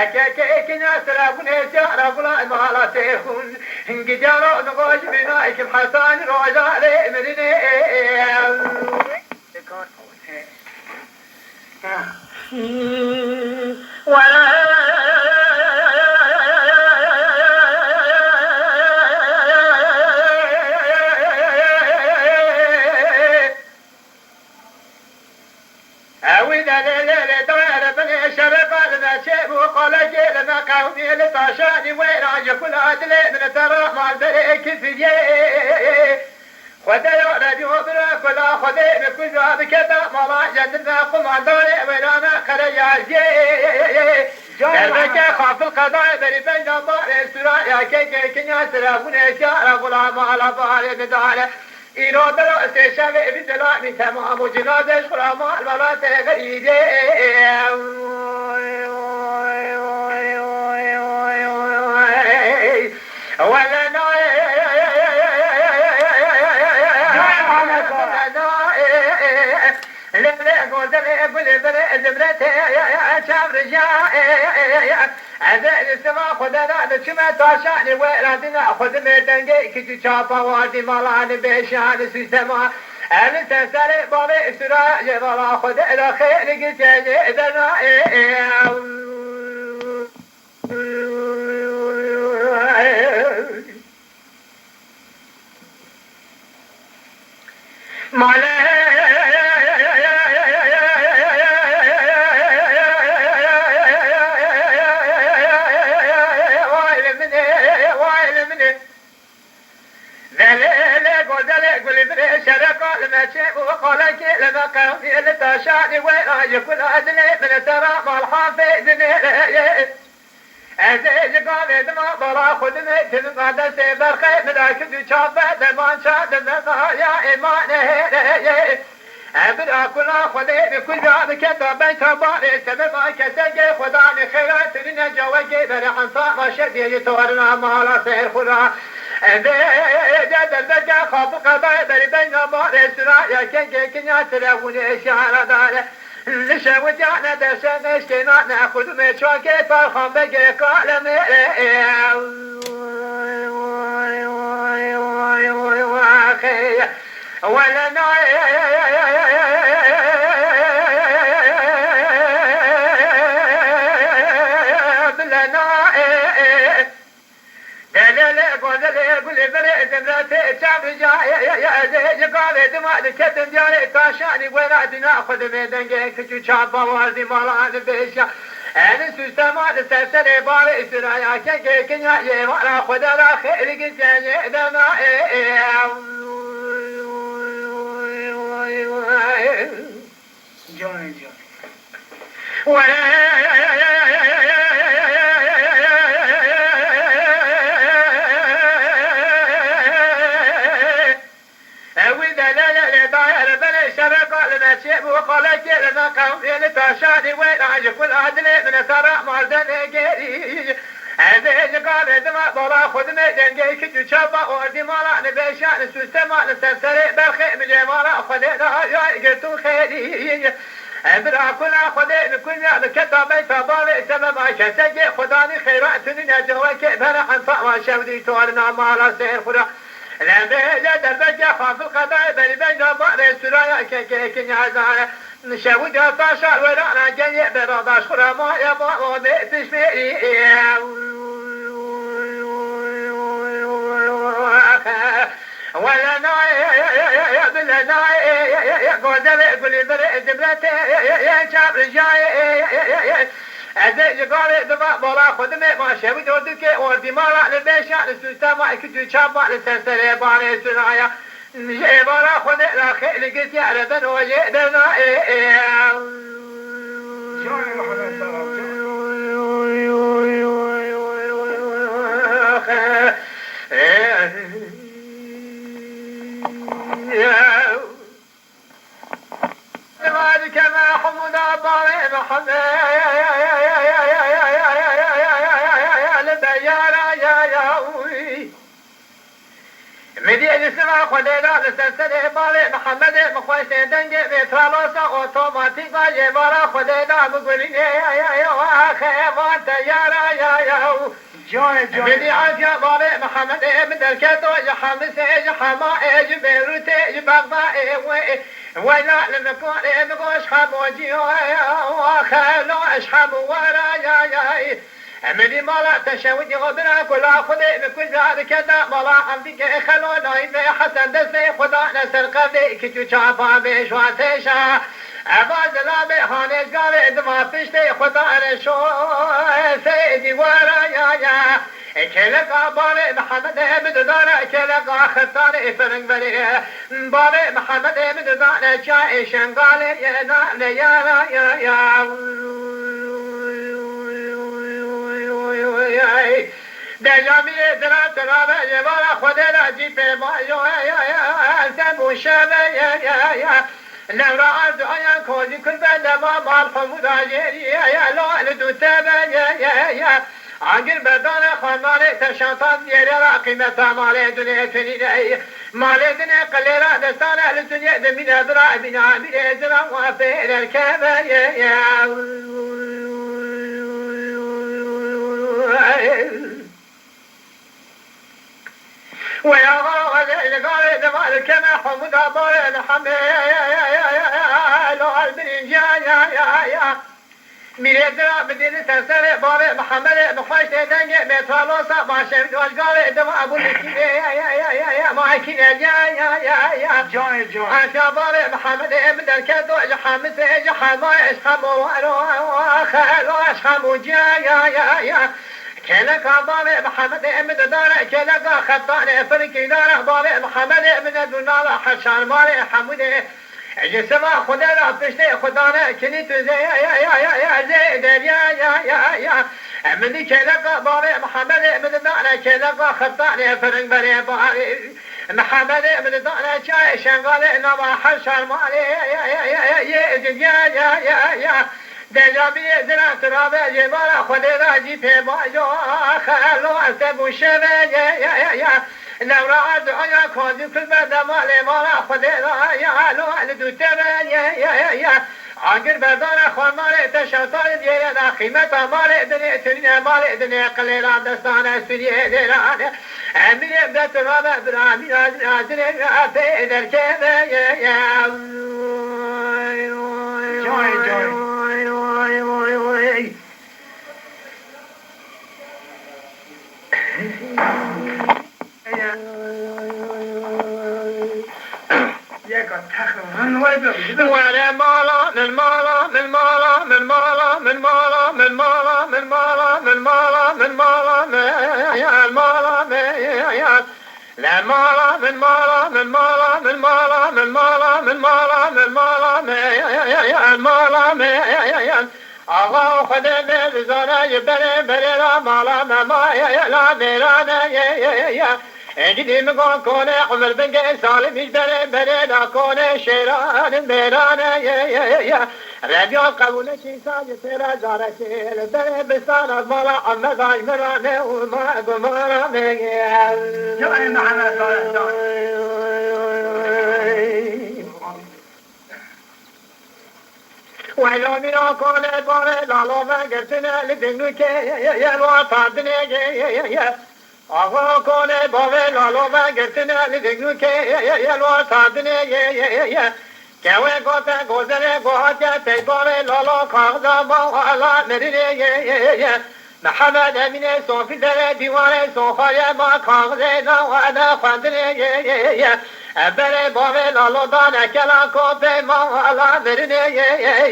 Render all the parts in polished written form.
اكاكي ناس رابون جارا بلا مالا تيخون هنجي جارا نقاش بنايك الحسان رجالي مدينة ولا لما قومي لطاشاني وين كل عدل من ترى مع ذلك في خذ راديو برا كلا خذ بكل هذا كذا ما جدنا قم عدالي وين انا خرياجي جاك خاف القضاء بري بين دار السرا يا كيك كنيا سرابون اشاره ولا ما على بار بداله إيراد استشهاد بدلا من تمام جنازة خرامة ولا تغريده خدنا نشمة تاشان ويرادنا خد ميدنجي كي تشابا وادي مالان بيشان سيستما أنا تسالي بالي إسراء جبلا خد إلى خير قتاني إذنا لما كان في التشاني وين يكون أدنى من ترى ما الحافظ أزيج قال ما بلا خدمة تنقاد سيبر خير من أكد شابة دمان شاد النصا يا إيمانه أبدا كل خدي بكل جاب كتاب تباري سبب كسجى خداني خيرات لنا جواجي برحم صار شدي يتورنا مالا سير خدا جد البجا خاف قضاء بري بين بار سرا يا كنيا تلاون اشاره دار لشوت انا دشن اشتنا ناخذ مشاكل فرخم بجي قال ولا كتم جاري تاشاني وين أدنى خذ ميدنجي كتو شابا وازي مالان بيشا أنا سوستما لسلسل باري إسرايا كنكي كنيا يوانا خذ لا خير قتاني دما جوني وقالت لنا قوم لتشاني وين يكون أدنى من ترى ما ذنقي هذا قال دما بلا خذ ميدنجي كي تشابا ودي مالا نبيشان سوستما نسلسل بالخير من جمالا خذنا يا قلتو خيري أبرا كنا خذنا كل يوم كتابي تبالي سبب كسجي خداني خيرات من جواك بلا حنفا وشودي تورنا مالا سير خدا لما جد البجا خاف القضاء بل بين بار السرايا كي عزانا نشود طاشا ولا انا جاي براداش خرما يا با تشفي ولا ناي بلا ناي قدر كل بري دبلت يا شاب جاي أزاي قال دما بلا خدمة ما شوي دودك وردي مالا لبيشان السوستما كتو شابا لسلسلة باري سنايا نجي بلا خدمة لا خير قلت يعرفن وجدنا كما حمد باري محمد مدي اسم خدينا لسلسلة بالي محمد مخوش دنگ مترالوسا اوتوماتيكا يبارا خدينا بقولين يا خيبان تيارا يا بدي عافية بالي محمد من الكتو يحمس يحما بيروت بغداد ويلا لنكون نقوش حموجي وخلو اشحم ورا يا مني مالا تشاودي غبنا كلا خذي بكل ذلك كذا مالا عمدك خلو نايم حسن دسي خدا نسر قبلي كتو شافا بشواتيشا عباد لابي هاني قابي دما بشتي خدا نشو سيدي ورا يا كلقا بالي محمد ابن دانا كلقا خطاني فرنق بلي بالي محمد ابن دانا جاي شنقالي يا نعم يا دجامی درات رابه جبارا خودنا جیپ ما سبو شبه نورا عرض آیا کوزی کن بندما مال حمود آجیری لال دو تبه آگر بدان خانمانه تشانتان دیره را قیمت مال دنیا تنینه مال دنیا قلیرا دستان اهل دنیا دمین ادرا بین عامل ازرا و فیر الكبه ويا غالي غالي دمال كما حمود ابوي الحمد لو البرنجان يا ميريدرا بدين تسرع بابي محمد بخوش دنگ مترالوسا باشم قالي دم ابو لكين يا ما كين يا جاي عشا بابي محمد ابن الكدو حامس حما اشحم وخلو اشحم يا كلك بابي محمد ابن دارا كلك خطان فرقي دارا بابي محمد ابن دونالا حشان مالي حمودي جسما خدا لا بشتي خدانا كنيت يا زيد يا مني كلك بابي محمد ابن دارا كلك خطان فرق بني بابي محمد ابن دارا شاي شنغالي نما حشان مالي يا دجابی درات رابه جبارا خود راجی پی باجو خلو استبو شبه یا نورا عرض آیا کازی کل بدمال مالا خود را یا لو دو تبه یا آگر بردان خانمال تشتار دیره دا قیمت مال دنیا تنین مال دنیا قلیلا دستان سنیه دیرانه امیر ابدت رابه برامیر آجره پی درکه یا جای ولا مالا من مالا من مالا من مالا من مالا من مالا من مالا من مالا من مالا يا المالا يا لا مالا من مالا من مالا من مالا من مالا من مالا من مالا يا المالا يا الله خدمه بزانا يبري بري لا مالا ما يا لا ميرانا يا اجدي مقام كونه عمر بن سالم يجبري بري لا كونه شيران ميرانا يا ربيع قبول شي ساج ترى زارتي بري بستان مالا عم زاي مرانا وما قمرانا يا جاي معنا ولو من أكون باري لالو ما قرتنا لدنك يا الوطادنا يا أغا كون باري لالو ما قرتنا لدنك يا الوطادنا يا كوي قوتا قوزنا قوتا تيباري لالو كاغدا موهالا مريني يا محمد أمين صوفي در ديواني صوفايا ما كاغدا وانا خواندنا يا أبري بابي لالو دانا كلا كوبي موهالا مريني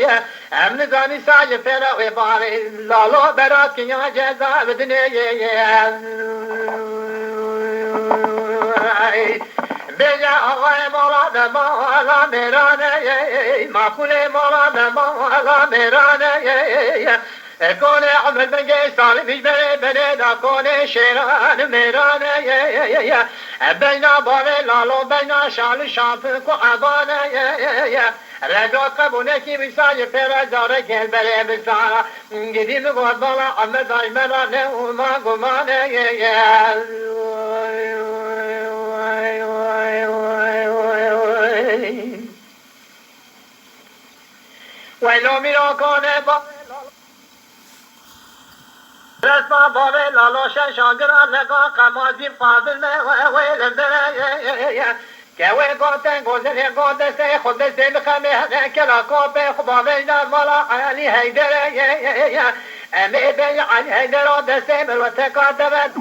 يا امن زانی ساج فینا و باری لالو برات کنیا جزا بدنی بجا آقای مولا دمالا میرانه مقول مولا دمالا میرانه کون عمر بنگه سالمیش بره بره دا کون شیران میرانه بینا باره لالو بینا شال شاپ کو عبانه رجا قبونه کی بسای پر زاره کل بره بسارا گدی مگود بالا عمر دای مرانه و ما گمانه میرا کنه با رسما بابه لالا شاگران لگا قمازی فاضل ویلم دره که وی گوتن گوزن گوتسته خودسته بخمه کلا کوپه خبابه مالا علی حیدره امی بی علی حیدر دسته ملوته کاتبت